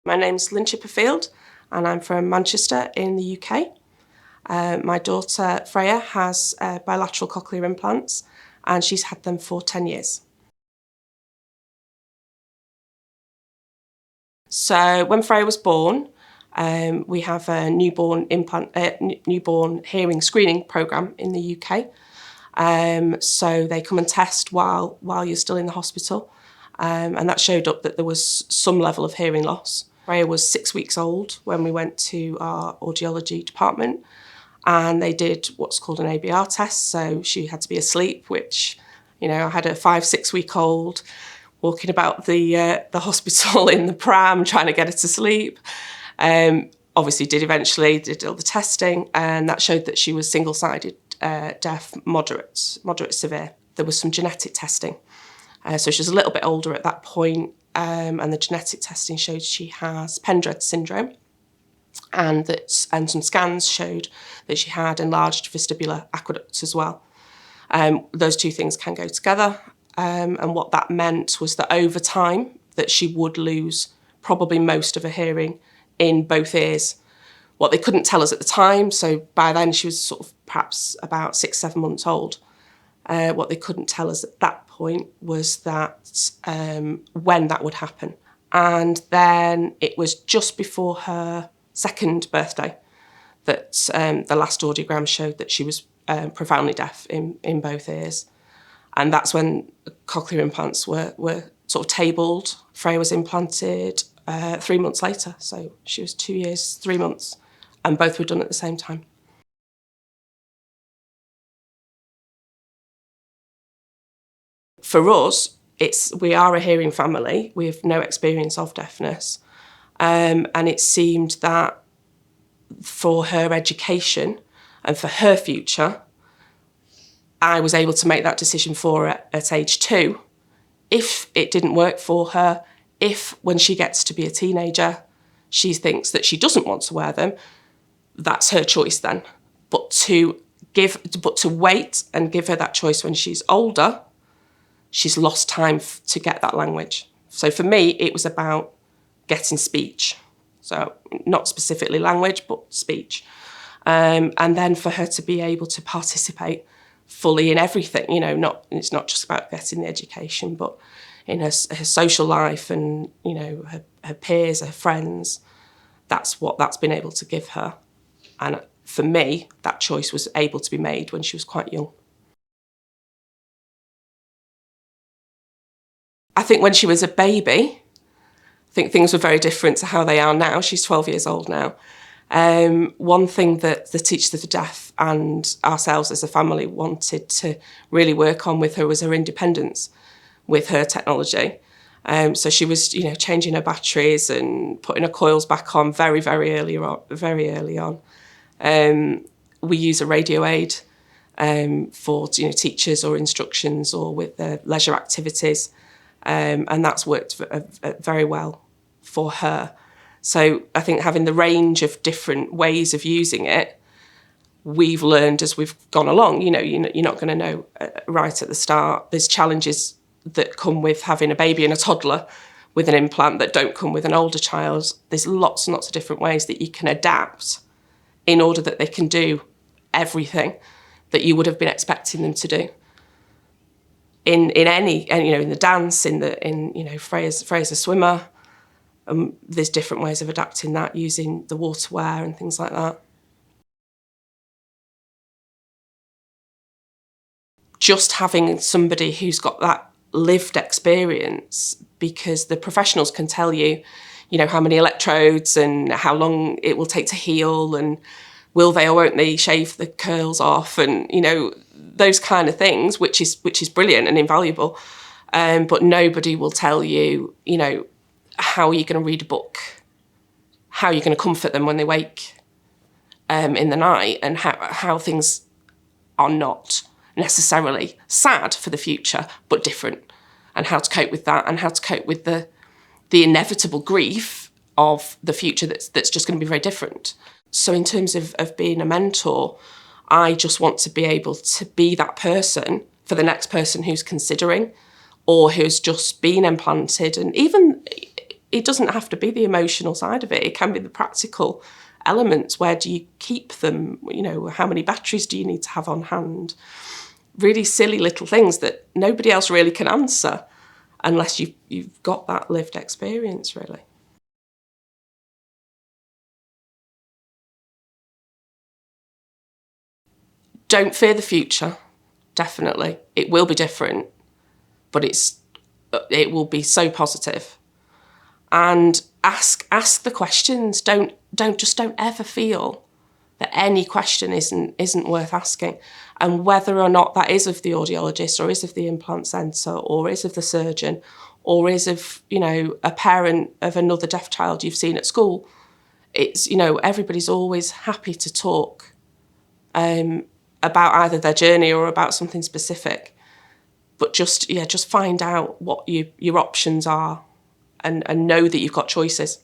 My name's Lynn and I'm from Manchester in the UK. My daughter Freya has bilateral cochlear implants and she's had them for 10 years. So when Freya was born, we have a newborn hearing screening programme in the UK. So they come and test while you're still in the hospital. And that showed up that there was some level of hearing loss. Freya was 6 weeks old when we went to our audiology department and they did what's called an ABR test. So she had to be asleep, which, I had a 5-6 week old walking about the hospital in the pram, trying to get her to sleep. Obviously did all the testing and that showed that she was single-sided deaf, moderate severe. There was some genetic testing. So she was a little bit older at that point, and the genetic testing showed she has Pendred syndrome, and some scans showed that she had enlarged vestibular aqueducts as well. Those two things can go together, and what that meant was that over time that she would lose probably most of her hearing in both ears. What they couldn't tell us at the time, so by then she was sort of perhaps about 6-7 months old. What they couldn't tell us at that point was that when that would happen. And then it was just before her 2nd birthday that the last audiogram showed that she was profoundly deaf in both ears. And that's when cochlear implants were sort of tabled. Freya was implanted 3 months later. So she was 2 years, 3 months, and both were done at the same time. For us, we are a hearing family. We have no experience of deafness. And it seemed that for her education and for her future, I was able to make that decision for her at age 2. If it didn't work for her, if when she gets to be a teenager, she thinks that she doesn't want to wear them, that's her choice then. But to wait and give her that choice when she's older, she's lost time to get that language. So for me, it was about getting speech. So not specifically language, but speech. And then for her to be able to participate fully in everything, it's not just about getting the education, but in her social life and, her peers, her friends. That's what that's been able to give her. And for me, that choice was able to be made when she was quite young. I think when she was a baby, I think things were very different to how they are now. She's 12 years old now. One thing that the Teachers of the Deaf and ourselves as a family wanted to really work on with her was her independence with her technology. So she was, changing her batteries and putting her coils back on very, very early on. We use a radio aid for teachers or instructions or with their leisure activities. And that's worked very well for her. So I think having the range of different ways of using it, we've learned as we've gone along. You're not going to know right at the start. There's challenges that come with having a baby and a toddler with an implant that don't come with an older child. There's lots and lots of different ways that you can adapt in order that they can do everything that you would have been expecting them to do. In the dance, Freya's a swimmer. There's different ways of adapting that using the waterwear and things like that. Just having somebody who's got that lived experience, because the professionals can tell you, how many electrodes and how long it will take to heal and will they or won't they shave the curls off and, those kind of things, which is brilliant and invaluable. But nobody will tell you, how are you going to read a book? How are you going to comfort them when they wake in the night, and how things are not necessarily sad for the future, but different, and how to cope with that and how to cope with the inevitable grief of the future that's just going to be very different. So in terms of being a mentor, I just want to be able to be that person for the next person who's considering or who's just been implanted. And even it doesn't have to be the emotional side of it. It can be the practical elements. Where do you keep them? You know, how many batteries do you need to have on hand? Really silly little things that nobody else really can answer unless you've got that lived experience, really. Don't fear the future, definitely. It will be different, but it will be so positive. And ask the questions. Don't ever feel that any question isn't worth asking. And whether or not that is of the audiologist, or is of the implant centre, or is of the surgeon, or is of, you know, a parent of another deaf child you've seen at school, it's, you know, everybody's always happy to talk about either their journey or about something specific. But just find out what your options are, and know that you've got choices.